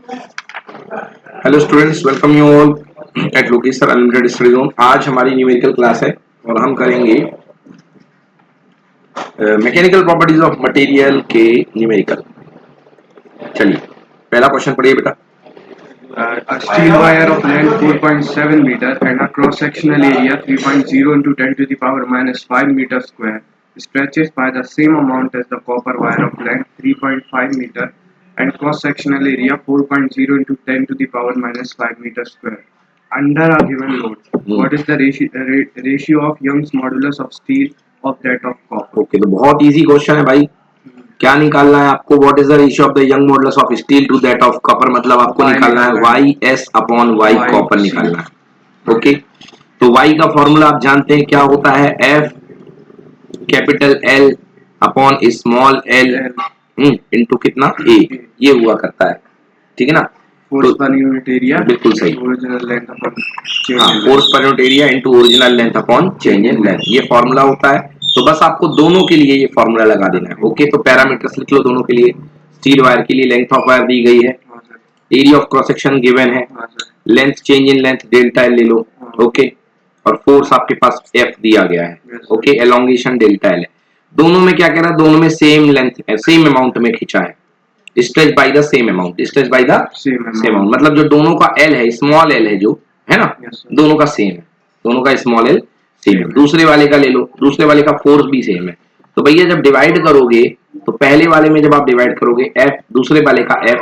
Hello students, welcome you all at Lokesh sir unlimited study zone. आज हमारी numerical class है और हम करेंगे मैकेनिकल प्रॉपर्टीज ऑफ मटेरियल के न्यूमेरिकल। चलिए पहला क्वेश्चन पढ़िए बेटा। A steel wire of length 4.7 meter and a cross-sectional area 3.0 into 10 to the power minus 5 meter square stretches by the same amount as the copper wire of length 3.5 meter and cross-sectional area 4.0 into 10 to the power minus 5 meter square. Under a given load, what is the ratio of Young's modulus of steel of that of copper? Okay, तो बहुत easy question है भाई। क्या निकालना है आपको? What is the ratio of the Young modulus of steel to that of copper? मतलब आपको निकालना है Y S upon Y copper निकालना है। ओके, तो वाई का फॉर्मूला आप जानते हैं क्या होता है? F capital L upon small L into कितना ए, ये हुआ करता है। ठीक है ना? फोर्स पर यूनिट एरिया, बिल्कुल सही। ओरिजिनल लेंथ अपॉन हाँ, force per unit area into original length upon change in length, ये फॉर्मूला होता है। तो बस आपको दोनों के लिए ये फॉर्मूला लगा देना है। ओके, तो पैरामीटर्स लिख लो दोनों के लिए। स्टील वायर के लिए लेंथ ऑफ वायर दी गई है, area of cross section given है, length change in length delta L ले लो। ओके, और फोर्स आपके पास एफ दिया गया है। ओके, एलोंगेशन डेल्टा एल है। दोनों में क्या कह रहा है? दोनों में सेम लेंथ सेम अमाउंट में खींचा है। Stretch by the same amount, stretch by the same amount, मतलब जो दोनों का एल है, स्मॉल एल है जो है ना, दोनों का सेम है। दोनों का स्मॉल एल सेम है। दूसरे वाले का ले लो, दूसरे वाले का फोर्स भी सेम है। तो भैया जब डिवाइड करोगे तो पहले वाले में जब आप डिवाइड करोगे एफ, दूसरे वाले का एफ,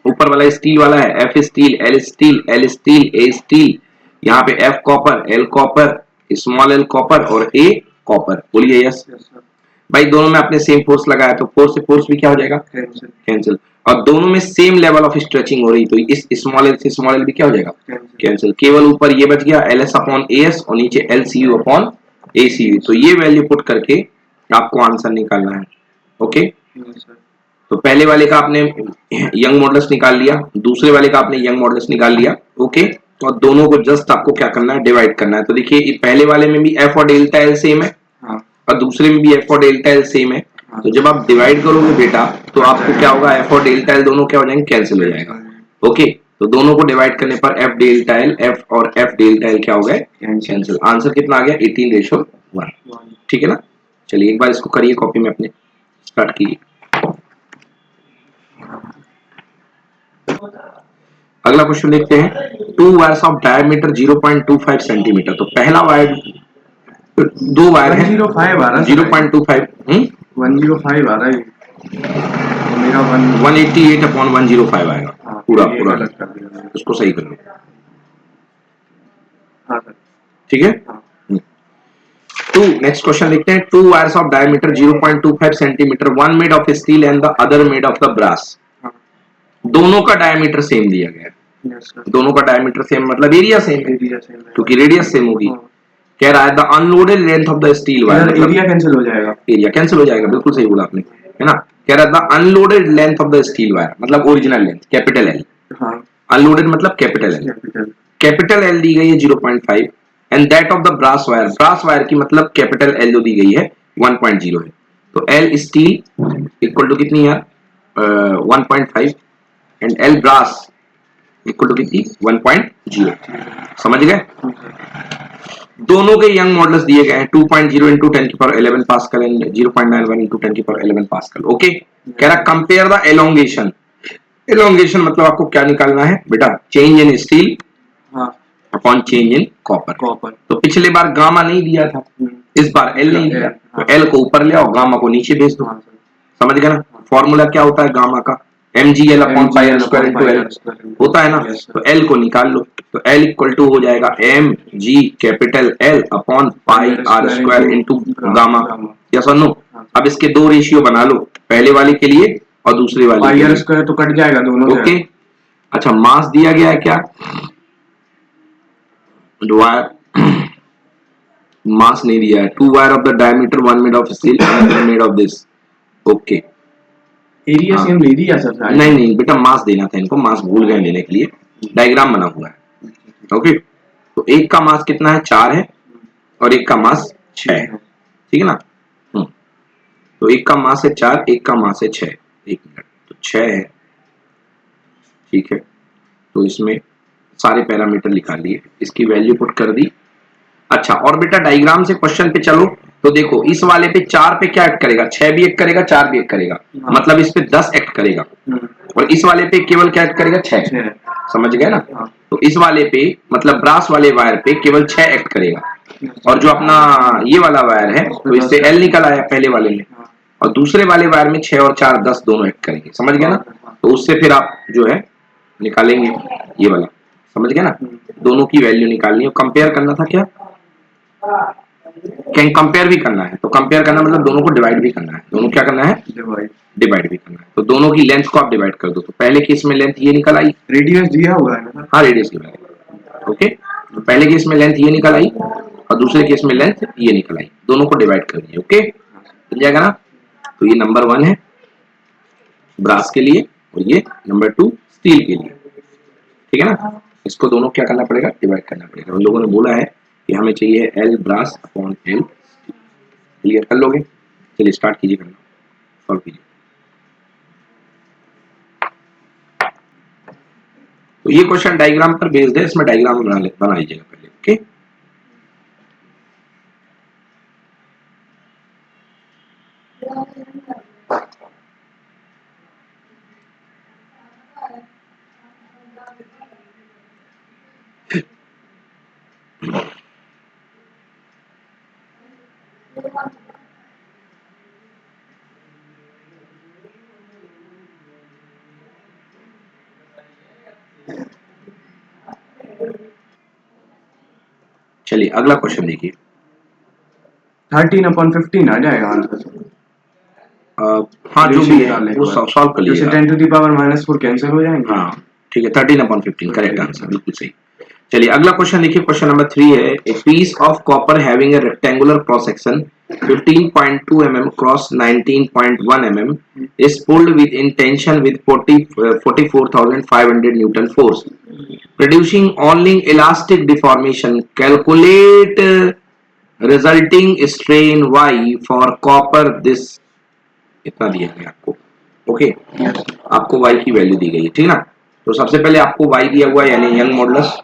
ऊपर वाला स्टील वाला है, F steel, L steel, L steel, A steel, यहाँ पे F copper, L copper, small L copper और ए कॉपर। बोलिए यस। भाई दोनों में आपने सेम फोर्स लगाया तो फोर्स से फोर्स भी क्या हो जाएगा? कैंसिल। और दोनों में सेम लेवल ऑफ स्ट्रेचिंग हो रही तो इस स्मॉल एल से स्मॉल एल भी क्या हो जाएगा? कैंसिल। केवल ऊपर ये बच गया L S upon A S और नीचे L C U upon A C U. तो ये वैल्यू पुट करके आपको आंसर निकालना है। ओके, तो पहले वाले का आपने यंग मॉडुलस निकाल लिया, दूसरे वाले का आपने यंग मॉडुलस निकाल लिया। ओके, तो दोनों को जस्ट आपको क्या करना है? डिवाइड करना है। तो देखिए पहले वाले में भी एफ और डेल्टा एल सेम है और दूसरे में भी एफ और डेल्टा एल सेम है। तो जब आप डिवाइड करोगे बेटा तो आपको क्या होगा? एफ और डेल्टा एल दोनों क्या हो जाएंगे? कैंसिल हो जाएगा। ओके, तो दोनों को डिवाइड करने पर एफ डेल्टा एल, एफ और एफ डेल्टा एल क्या हो गए? कैंसिल। आंसर कितना आ गया? 18:1। ठीक है ना? चलिए एक बार इसको करिए कॉपी में अपने, स्टार्ट कीजिए। अगला क्वेश्चन देखते हैं। Two wires of diameter 0.25 centimetre. तो पहला वायर, दो वायर है 0.25, 105 आ रहा है। तो मेरा 188 अपॉन 105 आएगा पूरा पूरा। उसको सही कर लो। ठीक है। टू, नेक्स्ट क्वेश्चन देखते हैं। Two wires of diameter 0.25 centimetre, one made of steel and the other made of the brass. दोनों का डायमीटर सेम दिया गया है। दोनों का डायमीटर सेम मतलब एरिया सेम है, क्योंकि रेडियस सेम होगी। कह रहा है the unloaded length of the steel wire, मतलब एरिया कैंसिल हो जाएगा। एरिया कैंसिल हो जाएगा, बिल्कुल सही बोला आपने, है ना। कह रहा है the unloaded length of the steel wire, मतलब original length capital L, unloaded मतलब कैपिटल एल। कैपिटल एल दी गई है 0.5 and that of the brass wire, brass wire की मतलब कैपिटल एल जो दी गई है 1.0 है। तो एल स्टील इक्वल टू कितनी है? 1.5 and L brass equal to कितनी? 1.0। समझ गए? दोनों के यंग मॉडल्स दिए गए हैं 2.0 इंटू 10 की पावर 11 पास्कल एंड 0.91 इंटू 10 की पावर 11 पास्कल। ओके, कह रहा कंपेयर द एलोंगेशन। एलोंगेशन मतलब आपको क्या निकालना है बेटा? Change in steel upon change in copper. तो पिछले बार गामा नहीं दिया था, इस बार एल नहीं दिया, तो एल को ऊपर ले आओ, गामा को नीचे भेज दो। समझ गए ना? फॉर्मूला क्या होता है गामा का? mgl upon pi r square into L होता है ना। तो एल को निकाल लो, तो एल इक्वल टू हो जाएगा mg capital L upon pi r square into gamma. Yes और नो? अब इसके दो रेशियो बना लो, पहले वाले के लिए और दूसरे वाले पाई आर स्क्वायर तो कट जाएगा दोनों। ओके, अच्छा मास दिया गया है क्या? मास नहीं दिया है। Two wire of the diameter, one made of steel and made of this. Okay, area same नहीं दिया सर। नहीं बेटा, मास देना था इनको, मास भूल गए लेने के लिए, डायग्राम बना हुआ है। ओके, तो एक का मास कितना है? 4 है और एक का मास 6 है। ठीक है ना? तो एक का मास है 4, एक का मास है 6। एक मिनट, तो 6 है ठीक है, तो इसमें सारे पैरामीटर निकाल लिए, इसकी वैल्यू पुट कर दी। अच्छा, और बेटा डायग्राम से क्वेश्चन पे चलो, तो देखो इस वाले पे 4 पे क्या एक्ट करेगा, 6 भी एक्ट करेगा, 4 भी एक्ट करेगा, हाँ। मतलब इस पे 10 एक्ट करेगा, और इस वाले पे केवल क्या एक्ट करेगा, 6। समझ गए ना? हाँ। तो इस वाले पे मतलब ब्रास वाले वायर पे केवल 6 एक्ट करेगा, और जो अपना ये वाला वायर है तो इससे एल निकल आया पहले वाले में, और दूसरे वाले वायर में 6 और 4 10 दोनों एक्ट करेंगे। समझ गए ना? तो उससे फिर आप जो है निकालेंगे ये वाला। समझ गए ना? दोनों की वैल्यू निकालनी है, कंपेयर करना था क्या, कंपेयर भी करना है, तो कंपेयर करना मतलब दोनों को डिवाइड भी करना है, दोनों क्या करना है, डिवाइड भी करना है। तो दोनों की लेंथ को आप डिवाइड कर दो, तो पहले केस में लेंथ ये निकल आई, रेडियस दिया हुआ है ना? हाँ रेडियस की वैल्यू, ओके। तो पहले केस में लेंथ ये निकल आई और दूसरे केस में लेंथ ये निकल आई, दोनों को डिवाइड कर दिए, ओके, मिल जाएगा ना? तो ये नंबर 1 है ब्रास के लिए, और ये नंबर 2 स्टील के लिए, ठीक है ना? इसको दोनों क्या करना पड़ेगा, डिवाइड करना पड़ेगा। उन लोगों ने बोला है कि हमें चाहिए L brass upon L, clear कर लोगे? चलिए स्टार्ट कीजिए करना, सॉल्व कीजिए। तो ये क्वेश्चन डायग्राम पर बेस्ड है, इसमें डायग्राम बना लीजिएगा पहले, ओके। चलिए अगला क्वेश्चन देखिए। 13/15 आ जाएगा आंसर। हाँ जो भी है निकालने के वो बाद। सॉल्व कर जैसे लीजिएगा। 10⁻⁴ कैंसिल हो जाएंगे। हाँ ठीक है, 13/15 करेक्ट आंसर, बिल्कुल सही। चलिए अगला क्वेश्चन देखिए, क्वेश्चन नंबर 3 है, a piece of copper having a rectangular cross section 15.2 mm cross 19.1 mm is pulled with intention with 44,500 Newton force, producing only elastic deformation. Calculate resulting strain Y for copper. This इतना दिया गया आपको, okay. आपको y की value दी गई है, ठीक ना? तो सबसे पहले आपको y दिया हुआ है यानी यंग मॉडुलस,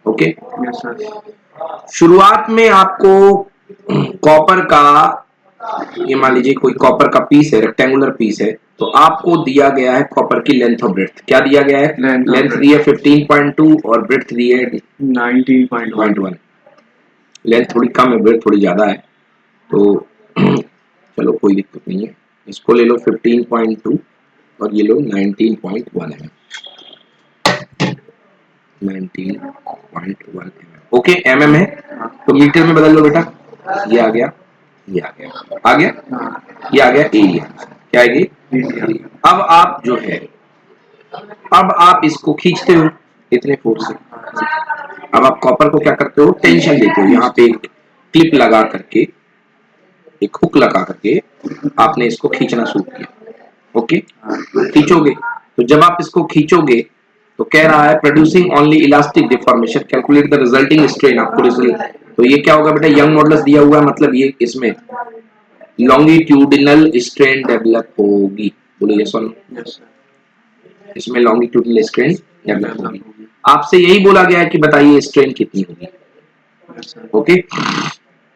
ओके। शुरुआत में आपको कॉपर का, ये मान लीजिए कोई कॉपर का पीस है, रेक्टेंगुलर पीस है, तो आपको दिया गया है कॉपर की लेंथ और ब्रेड्थ। क्या दिया गया है? लेंथ दी है 15.2 और ब्रेड्थ दी है 19.1। लेंथ थोड़ी कम है, ब्रेड्थ थोड़ी ज्यादा है, तो चलो कोई दिक्कत नहीं है, इसको ले लो 15.2 और ये लो 19.1 mm, 19.1 mm, ओके। mm है तो मीटर में बदल लो बेटा, ये आ गया, ये आ गया, आ गया, ये आ गया एरिया, क्या आएगी? अब आप जो है, अब आप इसको खींचते हो इतने फोर्स से, अब आप कॉपर को क्या करते हो, टेंशन देते हो, यहाँ पे एक क्लिप लगा करके, एक हुक लगा करके आपने इसको खींचना शुरू किया, ओके। खींचोगे तो जब आप इसको खींचोगे तो कह रहा है producing only elastic deformation, calculate the resulting strain. आपको रिजल्ट, तो ये क्या होगा बेटा, यंग मॉडुलस दिया हुआ है, मतलब ये इसमें लॉन्गिट्यूडिनल स्ट्रेन डेवलप होगी, बोलो यस और नो? इसमें लॉन्गिट्यूडिनल स्ट्रेन डेवलप होगी। आपसे यही बोला गया है कि बताइए स्ट्रेन कितनी होगी, ओके।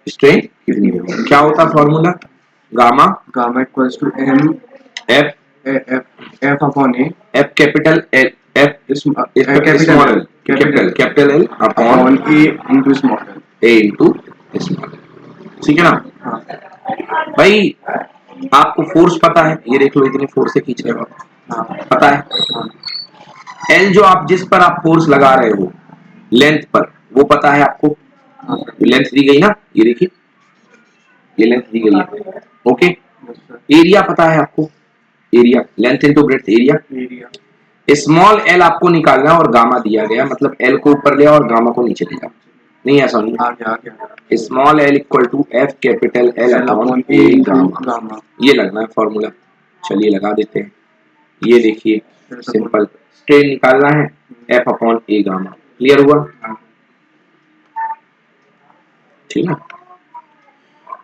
स्ट्रेन कितनी होगी, क्या होता है formula, gamma, gamma equals to m F f upon a, F capital L, F small L, capital L upon a into small A into small L, ठीक है ना? हाँ। भाई आपको फोर्स पता है, ये देख लो इतने फोर्स से खींच रहे हो, हाँ। पता है? एल जो आप जिस पर आप फोर्स लगा रहे हो लेंथ पर, वो पता है आपको, लेंथ दी गई ना, ये देखिए ये लेंथ दी गई है, ओके। एरिया पता है आपको, area length into breadth, area. Small L आपको निकालना है और गामा दिया गया, मतलब एल को ऊपर ले और गामा को नीचे ले जाओ, नहीं ऐसा नहीं, small L equal to F capital L upon A gamma, ये लगना है फॉर्मूला। चलिए लगा देते हैं, ये देखिए सिंपल, स्ट्रेन निकालना है F upon A gamma, clear हुआ? ठीक है,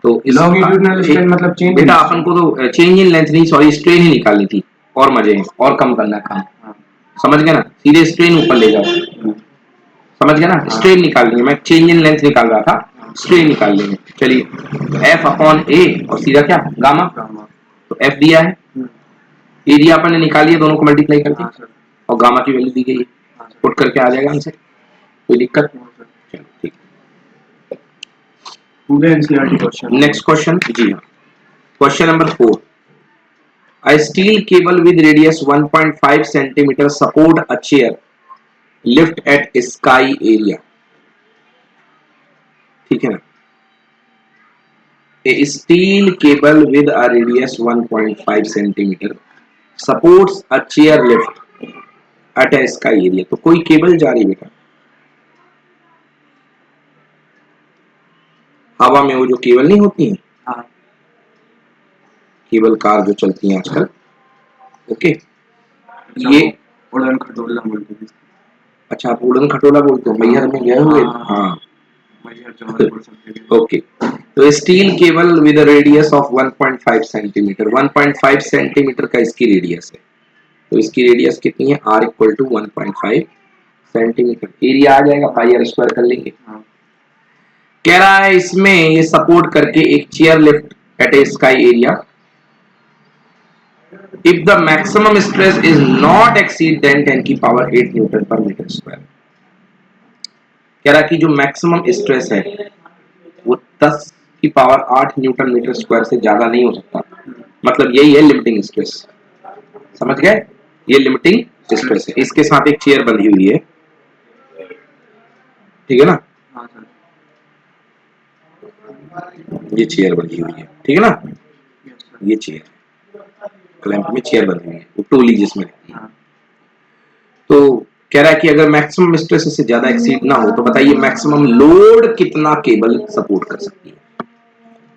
तो लॉन्गिट्यूडिनल स्ट्रेन मतलब चेंज, बेटा अपन को तो चेंज इन लेंथ नहीं, सॉरी स्ट्रेन ही निकालनी थी, और मजे हैं, और कम करना काम, समझ गए ना, सीधे स्ट्रेन ऊपर ले जाओ, समझ गए ना, स्ट्रेन निकालनी है, मैं चेंज इन लेंथ निकाल रहा था, स्ट्रेन निकाल लेंगे। चलिए, तो एफ अपॉन ए और सीधा क्या गामा, तो एफ दिया है, एरिया अपन ने निकाली है दोनों को मल्टीप्लाई करके, और गामा की वैल्यू दी गई है, पुट करके आ जाएगा आंसर, कोई दिक्कत? चलो ठीक। पूरे एनसीईआरटी क्वेश्चन। नेक्स्ट क्वेश्चन, जी हाँ, question number 4, a steel cable with radius 1.5 centimeter support a chair lift at sky area, ठीक है ना, a steel cable with a radius 1.5 centimeter supports a chair lift at a sky area, तो कोई cable जा रही है बेटा हवा में, वो जो केबल नहीं होती है, हाँ, केबल कार जो चलती है आजकल, ओके, ये उड़न खटोला बोलते हैं। अच्छा आप उड़न खटोला बोलते हो, मैहर में गए हुए, हाँ मैहर जबलपुर सब। ओके, तो steel cable with radius of 1.5 centimetre, 1.5 centimetre का इसकी रेडियस है, तो इसकी रेडियस कितनी है, r equal to 1.5 centimetre, area आ जाएगा पाई आर स्क्वायर कर लेंगे। कह रहा है इसमें ये सपोर्ट करके एक chair lift at a sky area, if the maximum stress is not exceed then 10 की power 8 newton per metre square. कह रहा कि जो मैक्सिमम स्ट्रेस है वो 10 की पावर 8 न्यूटन मीटर स्क्वायर से ज्यादा नहीं हो सकता, मतलब यही है लिमिटिंग स्ट्रेस, समझ गए, ये लिमिटिंग स्ट्रेस है। इसके साथ एक चेयर बंधी हुई है, ठीक है ना, ये चेयर बंधी हुई है, ठीक है ना, ये चेयर क्लैंप में चेयर बंधी हुई है, वो टोली जिसमें लगती है। तो कह रहा है कि अगर मैक्सिमम स्ट्रेस इससे ज्यादा एक्सीड ना हो तो बताइए मैक्सिमम लोड कितना केबल सपोर्ट कर सकती है,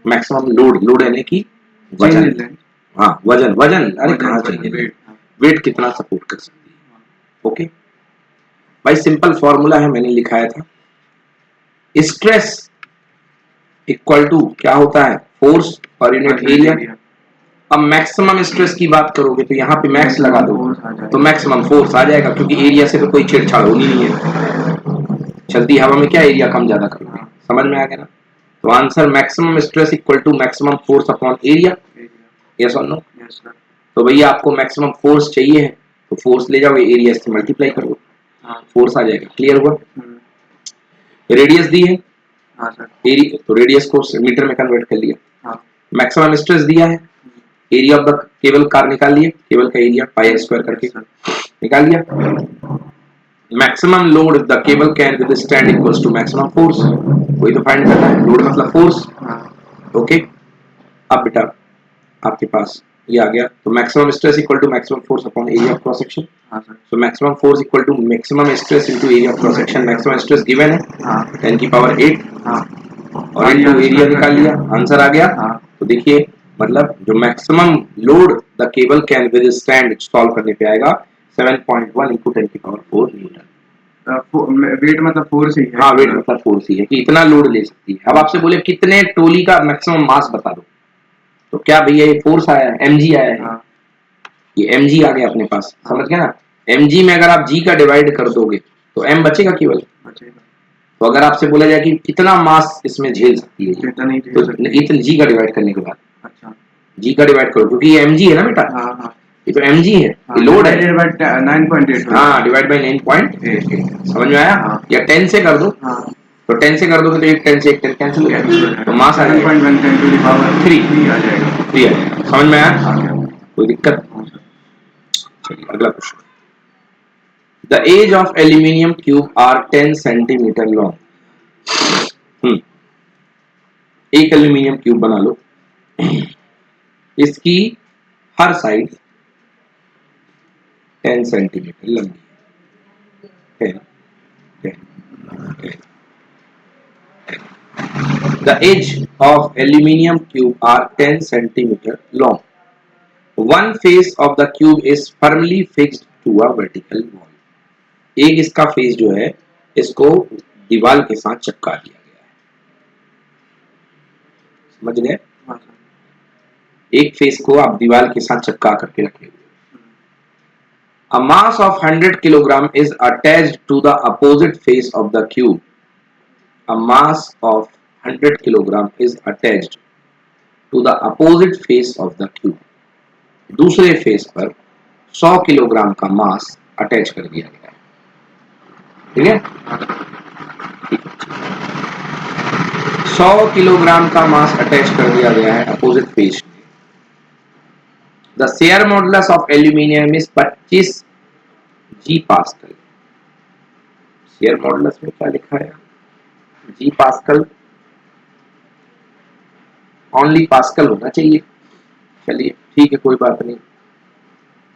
मैक्सिमम लोड, लोड यानी कि वजन, हाँ वजन, वजन अरे कहाँ चाहिए, वेट कितना सपोर्ट कर सकती है, ओके भाई, सिंपल फॉर्मूला है, मैंने लिखाया था, स्ट्रेस इक्वल टू क्या होता है, फोर्स पर यूनिट एरिया। अब मैक्सिमम स्ट्रेस की बात करोगे तो यहाँ पे मैक्स लगा दो तो मैक्सिमम फोर्स आ जाएगा, क्योंकि एरिया से तो कोई छेड़छाड़ होनी नहीं है, चलती हवा में क्या एरिया कम ज्यादा करोगे, समझ में आ गया ना, तो answer maximum stress equal to maximum force upon area, yes और नो, तो भैया आपको मैक्सिमम फोर्स चाहिए है तो फोर्स ले जाओगे एरिया से मल्टीप्लाई करो, फोर्स आ जाएगा, क्लियर हुआ, रेडियस दी है, एरिया तो रेडियस को मीटर में कन्वर्ट कर लिया, मैक्सिमम स्ट्रेस दिया है, area of the cable car निकाल लिए, केबल का एरिया पाई स्क्वायर करके निकाल लिया, maximum load the cable can withstand equals to maximum force, वही तो फाइंड करना है, लोड मतलब फोर्स, ओके। अब बेटा आपके पास ये आ गया, तो maximum stress equal to maximum force upon area of cross section, तो maximum force equal to maximum stress into area of cross section, maximum stress given है 10 की पावर 8 और इनटू एरिया निकाल लिया, आंसर आ गया। तो देखिए मतलब जो maximum load the cable can withstand solve करने पे आएगा 7.1 इनटू 10 की पावर 4 न्यूटन, वेट मतलब फोर्स ही है, हाँ वेट मतलब फोर्स ही है कि इतना लोड ले सकती है। अब आपसे बोले कितने ट्रोली का मैक्सिमम मास बता दो, तो क्या भैया ये फोर्स आया है, mg आया है, ये mg आ गया अपने पास, समझ गए ना, mg में अगर आप g का डिवाइड कर दोगे तो m बचेगा केवल, तो अगर आपसे बोला जाए कि कितना मास इसमें झेल सकती है तो इतना g का डिवाइड करने के बाद, g का डिवाइड करो क्योंकि ये mg है ना बेटा, ये तो mg है, ये लोड है, 9.8, हाँ डिवाइड बाय 9.8, समझ में आया, या 10 से कर दो, तो 10 से कर दोगे तो एक 10 से एक 10 कैंसिल हो जाएगा, तो मास आ जाएगा 3 आ जाएगा, समझ में आया, कोई दिक्कत। चलिए अगला question, the edge of aluminium cube are 10 centimetre long, एक एल्यूमिनियम क्यूब बना लो, इसकी हर साइड 10 सेंटीमीटर लंबी है, 10, 10, 10. The edge of aluminium cube are 10 centimeter long. One face of the cube is firmly fixed to a vertical wall. एक इसका face जो है इसको दीवार के साथ चिपका दिया गया है, समझ गए, एक फेस को आप दीवार के साथ चिपका करके रखे हुए, A mass of 100 kilogram is attached to the opposite face of the cube. A mass of 100 kilogram is attached to the opposite face of the cube. दूसरे फेस पर 100 किलोग्राम का मास अटैच कर दिया गया है. ठीक है, 100 किलोग्राम का मास अटैच कर दिया गया है अपोजिट फेस में. The shear modulus of aluminium is 25 G pascal. Shear modulus में क्या लिखा है? जी पास्कल, ओनली पास्कल होना चाहिए. चलिए ठीक है, कोई बात नहीं,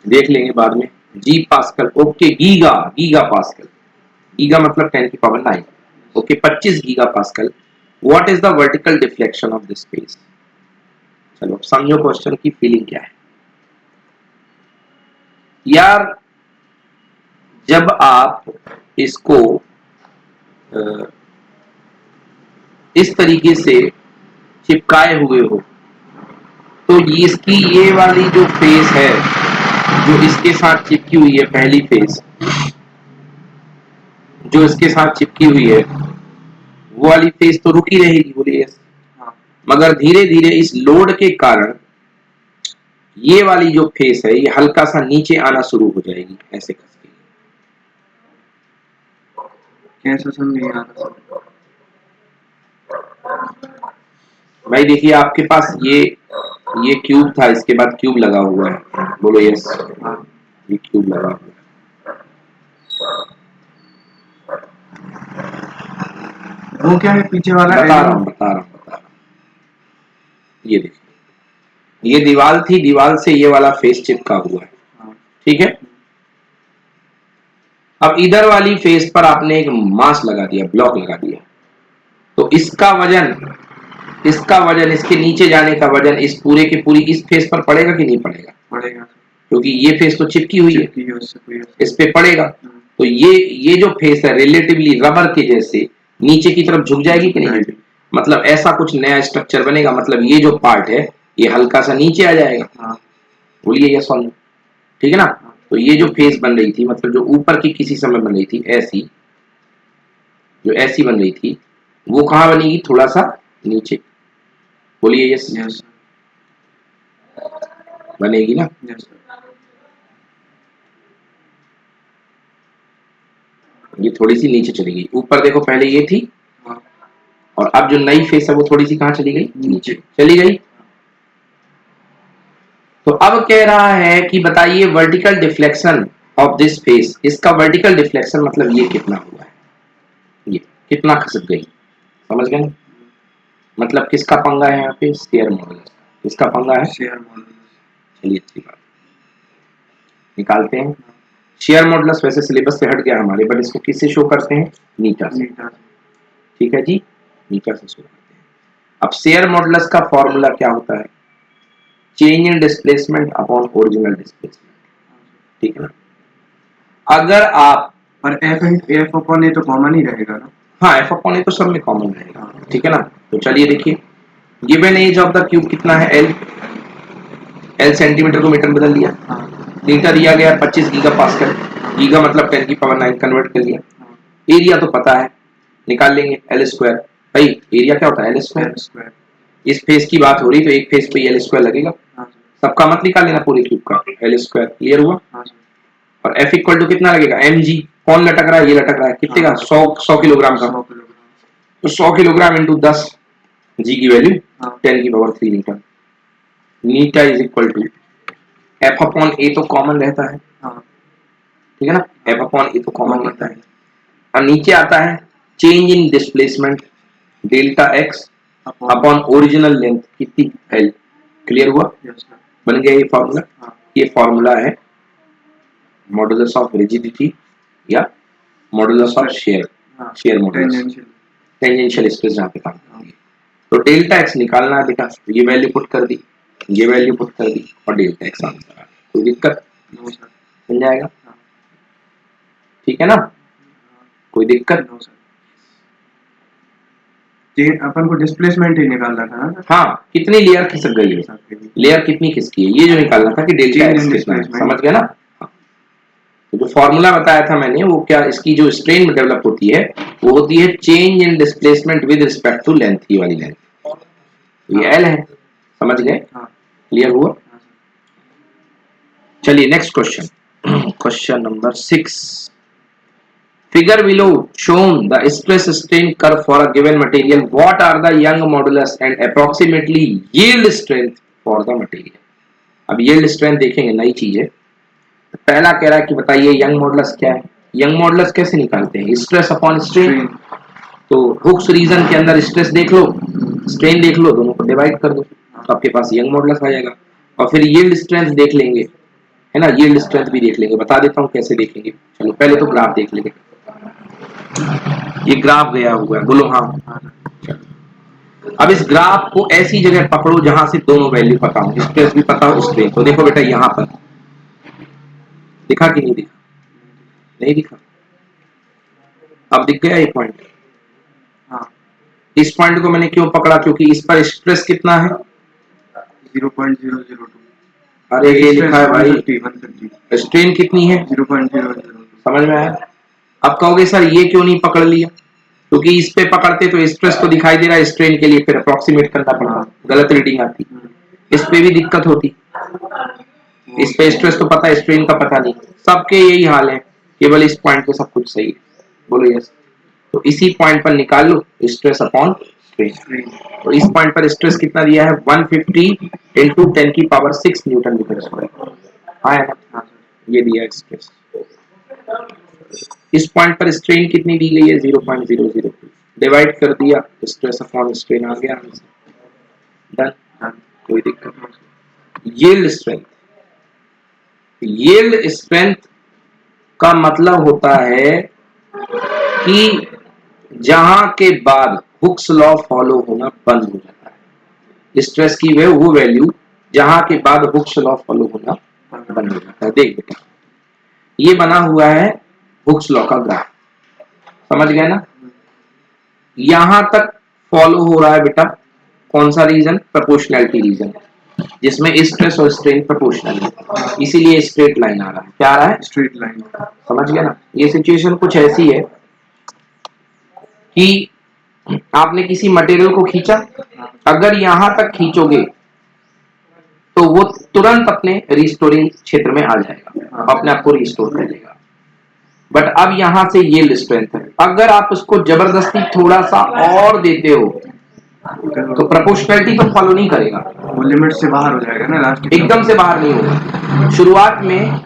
देख लेंगे बाद में. G pascal, okay. Giga, giga pascal, giga मतलब 10 की power 9. Okay, 25 giga pascal. What is the vertical deflection of this space? चलो समझो क्वेश्चन की फीलिंग क्या है यार. जब आप इसको इस तरीके से चिपकाए हुए हो तो इसकी ये वाली जो फेस है जो इसके साथ चिपकी हुई है, पहली फेस जो इसके साथ चिपकी हुई है, वो वाली फेस तो रुकी रहेगी. बोलिए. मगर धीरे धीरे इस लोड के कारण ये वाली जो फेस है ये हल्का सा नीचे आना शुरू हो जाएगी. ऐसे करके कैसा समझ नहीं आ रहा भाई. देखिए आपके पास ये क्यूब था, इसके बाद क्यूब लगा हुआ है. बोलो यस. ये क्यूब लगा हुआ है. वो क्या है पीछे वाला? बता रहा हूँ. ये देखिए, ये दीवार थी, दीवार से ये वाला फेस चिपका हुआ है. ठीक है. अब इधर वाली फेस पर आपने एक मास लगा दिया, ब्लॉक लगा दिया, तो इसका वजन इसके नीचे जाने का वजन इस पूरे के पूरी इस फेस पर पड़ेगा कि नहीं पड़ेगा? पड़ेगा, क्योंकि ये फेस तो चिपकी हुई है, इस पे पड़ेगा. तो ये जो फेस है रिलेटिवली रबर के जैसे नीचे की तरफ झुक जाएगी कि नहीं? मतलब ऐसा कुछ नया स्ट्रक्चर बनेगा. मतलब ये जो पार्ट है ये हल्का सा नीचे आ जाएगा. बोलिए यस और नो. ठीक है ना. तो ये जो फेस बन रही थी, मतलब जो ऊपर की किसी समय बन रही थी ऐसी, जो ऐसी बन रही थी, वो कहाँ बनेगी? थोड़ा सा नीचे. बोलिए यस. यस बनेगी ना. यस. ये थोड़ी सी नीचे चली गई. ऊपर देखो पहले ये थी और अब जो नई फेस है वो थोड़ी सी कहाँ चली गई? नीचे चली गई. तो अब कह रहा है कि बताइए vertical deflection of this face. इसका वर्टिकल डिफ्लेक्शन मतलब ये कितना हुआ है, ये कितना खसक गई. समझ गए? मतलब किसका पंगा है यहाँ पे? Share modulus. किसका पंगा है? Share modulus. चलिए अच्छी बात, निकालते हैं. शेयर मॉडुलस वैसे सिलेबस से हट गया हमारे, बट इसको किससे शो करते हैं? मीटर से. ठीक है जी, मीटर से शो करते हैं. अब शेयर मॉडुलस का फॉर्मूला क्या होता है? Change in displacement upon original displacement. ठीक है ना. अगर आप पर एफ अपॉन ए तो कॉमन ही रहेगा ना. हाँ, एफ अपॉन ए तो सब में कॉमन रहेगा. ठीक है ना. तो चलिए देखिए, given edge of the cube कितना है? एल सेंटीमीटर को मीटर बदल दिया. मीटर दिया गया 25 गीगा पास्कल. गीगा मतलब 10 की पावर 9 कन्वर्ट कर लिया. एरिया तो पता है, निकाल लेंगे एल स्क्वायर. भाई एरिया क्या होता है? L square. इस फेस की बात हो रही तो एक फेस पे एल स्क्वायर लगेगा. सबका मत निकाल लेना पूरे क्यूब का. L square. क्लियर हुआ? और एफ इक्वल टू कितना लगेगा? M G. कौन लटक रहा है? ये लटक रहा है. कितने का? 100 किलोग्राम का. तो 100 किलोग्राम इंटू 10, जी की वैल्यू 10 की पावर 3 न्यूटन. नीटा is equal to F upon A तो कॉमन रहता है. ठीक है ना. एफ अपॉन ए तो कॉमन रहता है. और नीचे आता है change in displacement delta x upon original length कितनी? एल. क्लियर हुआ? बन गया ये फॉर्मूला. ये फॉर्मूला है मॉडुलस ऑफ रिजिडिटी या modulus of share modulus. Tangential space जहाँ पे काम करती है. तो डेल्टा एक्स निकालना है बेटा. ये वैल्यू पुट कर दी, ये वैल्यू पुट कर दी और डेल्टा एक्स आंसर आ. कोई दिक्कत? मिल जाएगा. ठीक है ना. कोई दिक्कत? अपन को डिस्प्लेसमेंट ही निकालना था ना. हाँ, कितनी लेयर खिसक गई है, लेयर कितनी खिसकी है, ये जो निकालना था कि डेल्टा एक्स कितना है. समझ गया ना. तो जो फॉर्मूला बताया था मैंने वो क्या, इसकी जो स्ट्रेन डेवलप होती है वो होती है change in displacement with respect to length, ये वाली लेंथ, ये एल है, समझ गए, क्लियर हुआ। चलिए next question, question number 6, figure below shown the stress strain curve for a given material, what are the Young modulus and approximately yield strength for the material। अब yield strength देखेंगे, नई चीज है। पहला कह रहा है कि बताइए यंग मॉडुलस क्या है। यंग मॉडुलस कैसे निकालते हैं, स्ट्रेस अपॉन स्ट्रेन, तो हुक्स रीजन के अंदर स्ट्रेस देख लो, स्ट्रेन देख लो, दोनों को डिवाइड कर दो तो आपके पास यंग मॉडुलस आ जाएगा। और फिर यील्ड स्ट्रेंथ देख लेंगे, है ना, यील्ड स्ट्रेंथ भी देख लेंगे, बता देता हूँ कैसे देखेंगे। चलो पहले तो ग्राफ देख लेंगे, ये ग्राफ गया हुआ है, बोलो हाँ। अब इस ग्राफ को ऐसी जगह पकड़ो जहां से दोनों वैल्यू पता हो, स्ट्रेस भी पता हो स्ट्रेन। तो देखो बेटा यहां पर दिखा कि नहीं दिखा, नहीं दिखा, अब दिख गया ये पॉइंट। हाँ, इस पॉइंट को मैंने क्यों पकड़ा, क्योंकि इस पर स्ट्रेस कितना है 0.002। अरे ये लिखा है भाई, स्ट्रेन कितनी है 0.002। समझ में आया। अब कहोगे सर ये क्यों नहीं पकड़ लिया, क्योंकि इस पे पकड़ते तो स्ट्रेस तो दिखाई दे रहा है, स्ट्रेन के लिए फिर अप्रोक्सीमेट करना पड़ता, गलत रीडिंग आती, इस पे भी दिक्कत होती, इस पे स्ट्रेस तो पता है, स्ट्रेन का पता नहीं। सबके यही हाल है, केवल इस पॉइंट पे सब कुछ सही है, बोलो यस। तो इसी पॉइंट पर निकाल लो स्ट्रेस अपॉन स्ट्रेन, तो इस पॉइंट पर स्ट्रेस कितना दिया है 150 इंटू 10 की पावर 6 न्यूटन मीटर स्क्वायर, हाँ है ना, ये दिया है स्ट्रेस। इस पॉइंट पर स्ट्रेन कितनी दी गई है 0.002, डिवाइड कर दिया, स्ट्रेस अपॉन स्ट्रेन आ गया आंसर, डन, कोई दिक्कत नहीं। यील्ड स्ट्रेंथ, यील्ड स्ट्रेंथ का मतलब होता है कि जहां के बाद हुक्स लॉ फॉलो होना बंद हो जाता है, स्ट्रेस की वो वैल्यू जहां के बाद हुक्स लॉ फॉलो होना बंद हो जाता है। देख बेटा ये बना हुआ है हुक्स लॉ का ग्राफ, समझ गए ना, यहां तक फॉलो हो रहा है बेटा कौन सा रीजन, प्रोपोर्शनैलिटी रीजन, जिसमें स्ट्रेस और स्ट्रेन प्रोपोर्शनल है, इसीलिए स्ट्रेट लाइन आ रहा है, क्या आ रहा है स्ट्रेट लाइन, समझ गया ना। ये सिचुएशन कुछ ऐसी है कि आपने किसी मटेरियल को खींचा, अगर यहां तक खींचोगे तो वो तुरंत अपने रिस्टोरिंग क्षेत्र में आ जाएगा, अपने आप को रिस्टोर कर लेगा। बट अब यहां से ये स्ट्रेंथ है, अगर आप उसको जबरदस्ती थोड़ा सा और देते हो तो प्रोपोर्शनैलिटी तो फॉलो नहीं करेगा, वो लिमिट से बाहर हो जाएगा ना, लास्ट एकदम से बाहर नहीं होगा। शुरुआत में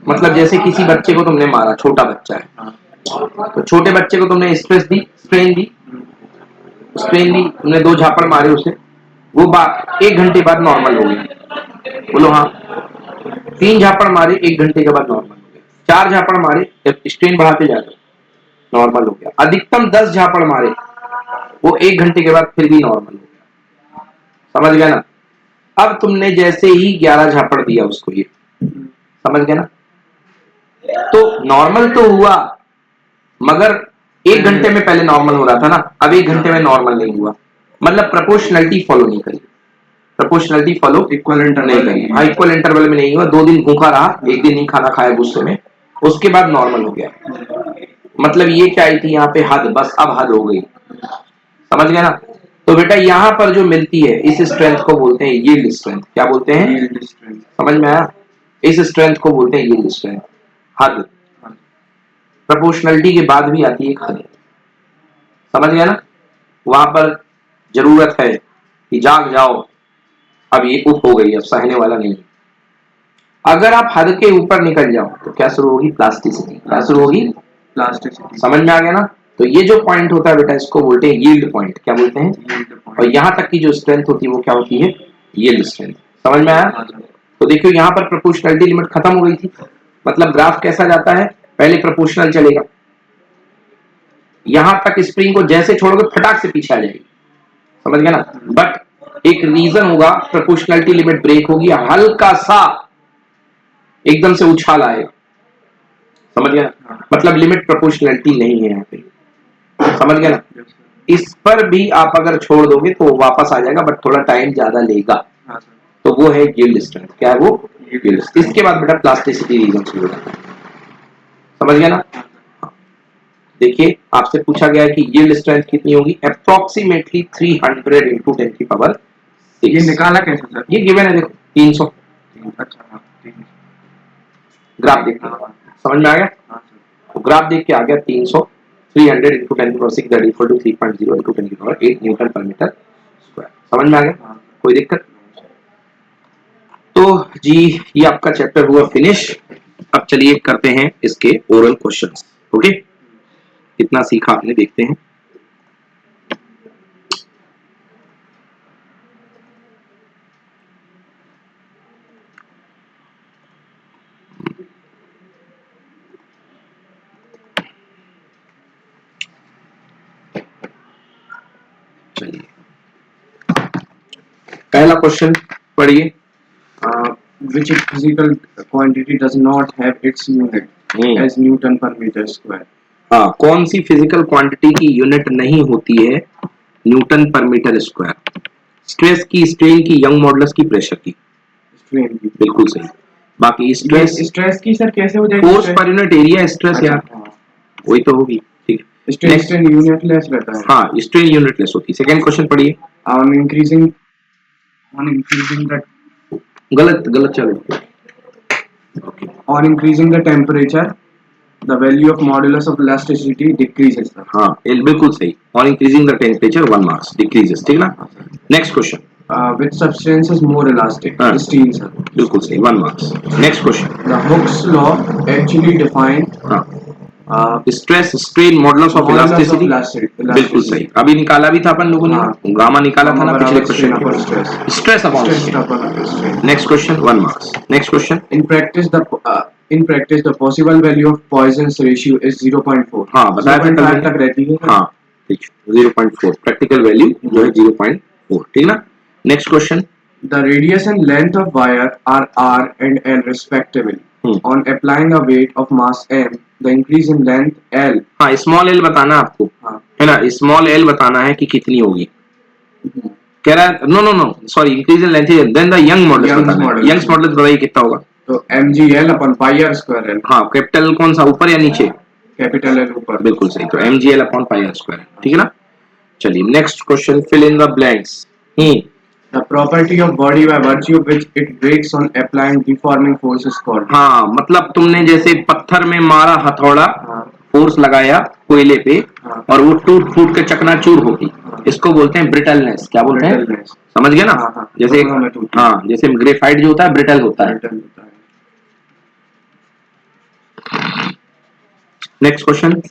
मतलब जैसे किसी बच्चे को तुमने मारा, छोटा बच्चा है, तो छोटे बच्चे को तुमने स्ट्रेस दी, स्ट्रेन दी, तुमने 2 झापड़ मारे उसे, वो बात 1 घंटे बाद नॉर्मल हो गया, बोलो हाँ। 3 झापड़ मारे 1 घंटे के बाद नॉर्मल हो गया, 4 झापड़ मारे, जब स्ट्रेन बढ़ाते जाते नॉर्मल हो गया, अधिकतम 10 झापड़ मारे वो 1 घंटे के बाद फिर भी नॉर्मल हो गया, समझ गया ना। अब तुमने जैसे ही 11 झापड़ दिया उसको, ये समझ गया ना, तो नॉर्मल तो हुआ मगर 1 घंटे में पहले नॉर्मल हो रहा था ना, अब 1 घंटे में नॉर्मल नहीं हुआ, मतलब प्रोपोर्शनैलिटी फॉलो नहीं करी, प्रोपोर्शनैलिटी फॉलो इक्वल इंटरवल नहीं करी, हाँ इक्वल इंटरवल में नहीं हुआ, 2 दिन भूखा रहा, 1 दिन नहीं खाना खाया गुस्से में, उसके बाद नॉर्मल हो गया। मतलब ये क्या आई थी यहाँ पे हद, बस अब हद हो गई, समझ गया ना। तो बेटा यहाँ पर जो मिलती है इस स्ट्रेंथ को बोलते हैं यील्ड स्ट्रेंथ, क्या बोलते हैं यील्ड स्ट्रेंथ, समझ में आया, इस स्ट्रेंथ को बोलते हैं यील्ड स्ट्रेंथ, हद। प्रोपोर्शनैलिटी के बाद भी आती है एक हद, समझ गया ना, वहां पर जरूरत है कि जाग जाओ, अब ये उप हो गई, अब सहने वाला नहीं। अगर आप हद के ऊपर निकल जाओ तो क्या शुरू होगी, प्लास्टिसिटी, क्या शुरू होगी, प्लास्टिसिटी, समझ में आ गया ना। तो ये जो पॉइंट होता है बेटा इसको बोलते हैं यील्ड पॉइंट, क्या बोलते हैं, और यहाँ तक की जो स्ट्रेंथ होती है वो क्या होती है, यील्ड स्ट्रेंथ, समझ में आया। तो देखियो यहाँ पर प्रोपोर्शनैलिटी लिमिट खत्म हो गई थी, मतलब ग्राफ कैसा जाता है, पहले प्रोपोर्शनल चलेगा, यहां तक स्प्रिंग को जैसे छोड़ोगे फटाक से पीछे आ जाएगी, समझ गया ना। बट एक रीजन होगा, प्रोपोर्शनैलिटी लिमिट ब्रेक होगी, हल्का सा एकदम से उछाल आएगा, समझ गया ना, मतलब लिमिट प्रोपोर्शनैलिटी नहीं है यहाँ पे, समझ गया ना। इस पर भी आप अगर छोड़ दोगे तो वापस आ जाएगा, बट थोड़ा टाइम ज्यादा लेगा, तो वो है यील्ड स्ट्रेंथ, क्या है वो, यील्ड। इसके बाद बेटा प्लास्टिसिटी रीजन शुरू होता है, समझ गया ना? देखिए आपसे पूछा गया है कि यील्ड स्ट्रेंथ कितनी होगी, अप्रोक्सीमेटली 300 इंटू 10 की पावर ये निकाला कैसे सर? ये गिवन है, देखो 300। अच्छा हाँ, ठीक है। ग्राफ देखना, हाँ, समझ में आ गया? हाँ, सर। तो ग्राफ देख के आ गया 300, 300 इंटू 10 की power 6 that equal to 3.0 into 10 की power 8 newton per metre square. समझ में आ गया? हाँ, कोई दिक्कत? तो जी ये आपका चैप्टर हुआ फिनिश। अब चलिए करते हैं इसके ओरल क्वेश्चंस। ओके, कितना सीखा आपने देखते हैं। चलिए पहला क्वेश्चन पढ़िए। Which physical quantity does not have its unit as Newton per meter square? हाँ, कौन सी फिजिकल क्वांटिटी की यूनिट नहीं होती है Newton per metre square? Stress की, स्ट्रेन की, यंग मॉडुलस की, प्रेशर की? स्ट्रेन की। बिल्कुल सही। बाकी स्ट्रेस की सर कैसे हो जाएगी? Force per unit area stress यार, वही तो होगी। ठीक है, स्ट्रेन यूनिटलेस रहता है। हाँ, स्ट्रेन यूनिटलेस होती है। सेकंड क्वेश्चन पढ़िए। on increasing the गलत चलो। on increasing the temperature the value of modulus of elasticity decreases sir. हाँ बिल्कुल सही। on increasing the temperature 1 marks decreases, ठीक ना? Next question. which substance is more elastic? हाँ, steel sir. बिल्कुल सही, 1 marks। Next question. the Hooke's law actually define हाँ, stress, strain, modulus of elasticity. बिल्कुल सही, अभी निकाला भी था अपन लोगों ने, गामा निकाला था ना पिछले क्वेश्चन में। Stress upon strain. Next question, 1 marks. Next question. in practice the possible value of Poisson's ratio is 0.4. हाँ बताया था कल तक रहती है। हाँ, 0.4 प्रैक्टिकल वैल्यू जो है 0.4, ठीक ना? Next question. The radius and length of wire are R and L respectively. On applying a weight of mass M, the increase in length L. हाँ, स्मॉल एल बताना आपको, है ना? स्मॉल एल बताना है कि कितनी होगी। कह रहा है no sorry, increase in length then the Young modulus बताना है। यंग्स मॉडुलस बताइए कितना होगा? तो mgl upon pi r square l। हाँ, कैपिटल कौन सा, ऊपर या नीचे? कैपिटल एल ऊपर। बिल्कुल सही, तो mgl upon pi r square, ठीक है ना? चलिए next question, fill in the blanks. The property of body by virtue of which it breaks on applying deforming force is called। हाँ, मतलब तुमने जैसे पत्थर में मारा हथौड़ा, फोर्स लगाया कोयले पे, और वो टूट फूट के चकनाचूर होगी, इसको बोलते हैं ब्रिटलनेस। क्या बोलते हैं? समझ गया ना? जैसे हाँ, जैसे ग्रेफाइट जो होता है ब्रिटल होता है। Next question.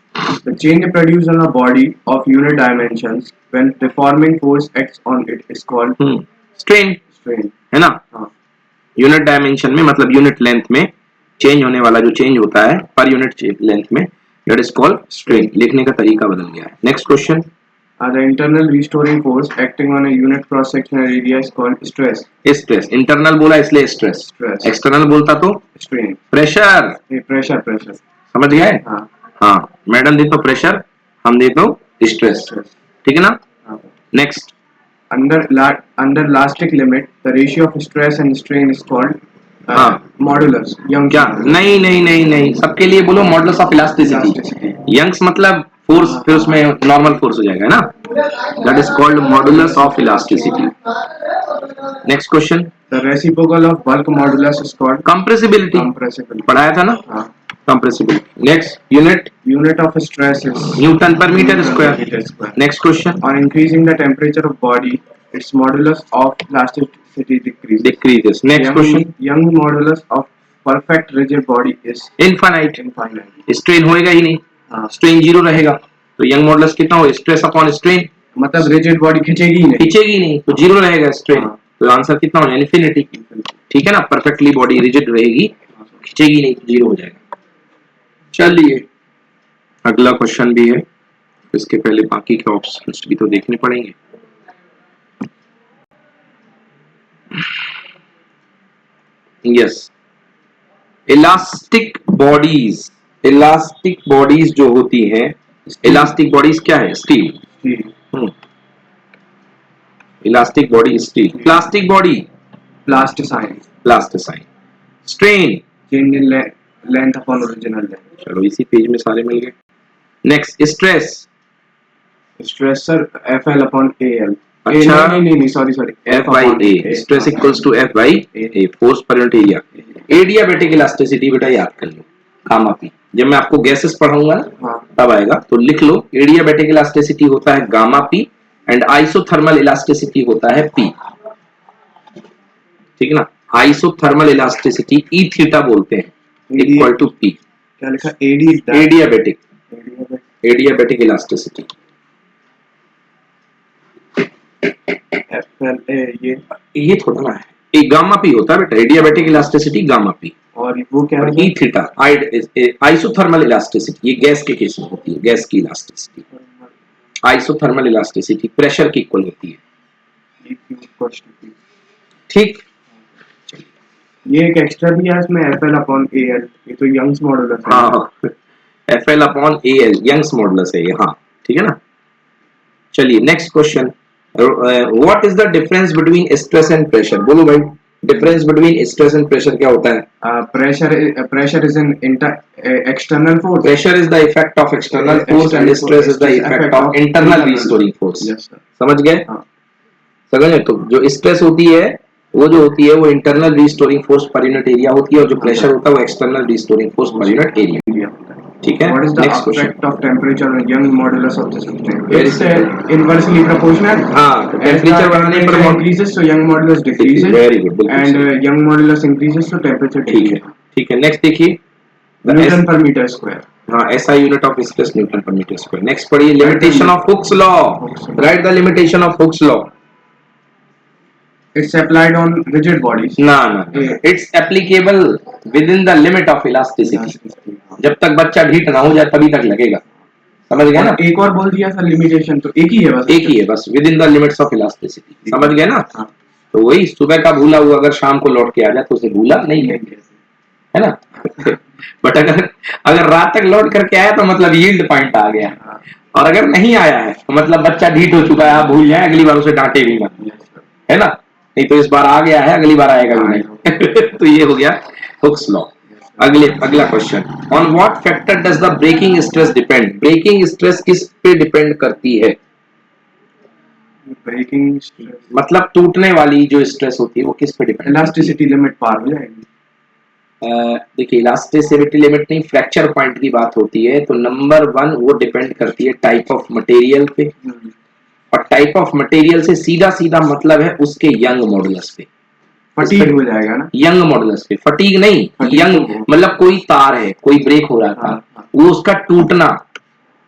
The change produced on a body of unit dimensions when deforming force acts on it is called strain, है ना? यूनिट डायमेंशन में मतलब यूनिट लेंथ में चेंज होने वाला जो चेंज होता है पर यूनिट लेंथ में, दैट इज कॉल्ड स्ट्रेन। लिखने का तरीका बदल गया है। Next question. The internal restoring force acting on a unit cross sectional area is called stress। Stress, internal बोला इसलिए स्ट्रेस, एक्सटर्नल बोलता तो स्ट्रेन। प्रेशर, प्रेशर समझ गए? हाँ, मैडम दे तो प्रेशर, हम दे तो स्ट्रेस, ठीक है ना? Next. under elastic limit the ratio of stress and strain is called modulus. क्या? नहीं, सबके लिए बोलो मॉडुलस ऑफ इलास्टिसिटी। यंग्स मतलब फोर्स, फिर उसमें नॉर्मल फोर्स हो जाएगा ना, that is called modulus of elasticity. Next question. The reciprocal of bulk modulus is called compressibility. पढ़ाया था ना? Compressibility. Next, unit of stress is newton per metre square. Next question. On increasing the temperature of body its modulus of elasticity decreases. Next question. Young modulus of perfect rigid body is infinite. Strain होएगा ही नहीं, strain 0 रहेगा, तो young modulus कितना हो? stress upon strain, मतलब rigid body खींचेगी ही नहीं, तो 0 रहेगा strain, तो आंसर कितना हो? infinity, ठीक है ना? perfectly body rigid रहेगी, खींचेगी नहीं, तो 0 हो जाएगा। चलिए अगला क्वेश्चन भी है, इसके पहले बाकी के ऑप्शंस भी तो देखने पड़ेंगे। यस, इलास्टिक बॉडीज जो होती हैं, इलास्टिक बॉडीज क्या है? Steel. Elastic body steel. Plastic body plasticine. Strain length upon original length. चलो इसी पेज में सारे मिल गए। Next stress. Stress sir, FL upon AL. अच्छा। नहीं, sorry. F by A, stress equals to F by A, force per unit area। Adiabatic elasticity बेटा याद कर लो, गामा पी। जब मैं आपको गैसेस पढ़ाऊंगा ना तब आएगा, तो लिख लो एडियाबैटिक इलास्टिसिटी होता है gamma P and isothermal elasticity होता है पी। ठीक है ना, आइसोथर्मल इलास्टिसिटी ई थीटा बोलते हैं, इक्वल टू पी। क्या लिखा? AD adiabatic, adiabatic elasticity. FLA ये थोड़ा ना है, ये गामा पी होता है बेटा, एडियाबैटिक इलास्टिसिटी गामा पी। और वो क्या है? ई थीटा आइसोथर्मल इलास्टिसिटी, ये गैस के केस में होती है, गैस की इलास्टिसिटी। आइसोथर्मल इलास्टिसिटी प्रेशर की इक्वल होती है। ठीक, ये एक एक्स्ट्रा भी है इसमें, FL upon AL, ये तो यंग्स मॉडुलस है। हाँ, FL upon AL Young's modulus है ये। हाँ ठीक है ना। चलिए next question, what is the difference between stress and pressure? बोलो भाई, difference between stress and pressure क्या होता है? Pressure is an external force. Pressure is the effect of external force and stress is the effect of internal restoring force। Yes sir। समझ गए? हाँ। समझ गए? तो जो स्ट्रेस होती है वो internal restoring force per unit area होती है, और जो प्रेशर होता है वो external restoring force per unit area. ठीक है, What is the next effect question. of temperature on young modulus of the system? Very It's simple। inversely proportional. हाँ, As the टेम्परेचर बढ़ाने पर temperature increases, so young modulus decreases, very good, बिल्कुल and सही। young modulus increases, so temperature ठीक है, decreases. ठीक है। Next देखिए, Newton per meter square. हाँ, SI unit of stress Newton per metre square. Next पढ़िए, limitation of Hooke's law. Right the limitation of Hooke's law. It's applied on rigid bodies. ना, it's applicable with in the limit of elasticity. जब तक बच्चा ढीठ ना हो जाए तभी तक लगेगा। समझ गए ना? एक और बोल दिया सर लिमिटेशन, तो एक ही है बस, with in the limits of elasticity. समझ गए ना? तो वही सुबह का भूला हुआ अगर शाम को लौट के आ जाए तो उसे भूला नहीं है ना। बट अगर रात तक लौट करके आया तो मतलब यील्ड पॉइंट आ गया, और अगर नहीं आया है तो मतलब बच्चा ढीठ हो चुका है, आप भूल जाए, अगली बार उसे डांटे भी मत, है ना। नहीं तो इस बार आ गया है, अगली बार आएगा भी नहीं। तो ये हो गया हुक्स लॉ। अगला question, on what factor does the breaking stress depend? Breaking stress किस पे डिपेंड करती है? ब्रेकिंग स्ट्रेस मतलब टूटने वाली जो स्ट्रेस होती है वो किस पे डिपेंड? इलास्टिसिटी लिमिट पार हो जाएगी। देखिए, इलास्टिसिटी लिमिट नहीं, फ्रैक्चर पॉइंट की बात होती है, तो नंबर 1 वो डिपेंड करती है टाइप ऑफ मटेरियल पे, और टाइप ऑफ मटेरियल से सीधा सीधा मतलब है उसके यंग मॉडुलस पे। फटीग हो जाएगा ना, यंग मॉडुलस पे। फटीग नहीं, यंग मतलब कोई तार है, कोई ब्रेक हो रहा था, वो उसका टूटना,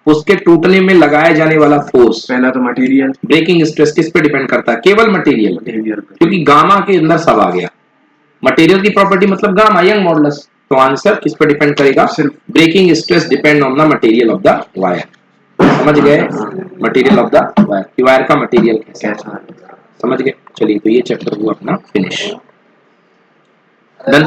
उसके टूटने में लगाया जाने वाला फोर्स। पहला तो मटेरियल, ब्रेकिंग स्ट्रेस किस पे डिपेंड करता है? केवल मटेरियल, क्योंकि गामा के अंदर सब आ गया। मटेरियल की प्रॉपर्टी मतलब गामा, यंग मॉडुलस। तो आंसर किस पे डिपेंड करेगा? Breaking stress depend on the material of the wire. समझ गए? Material of the wire, wire का मटेरियल कैसा, समझ गए? चलिए, तो ये चैप्टर हुआ अपना फिनिश। डन।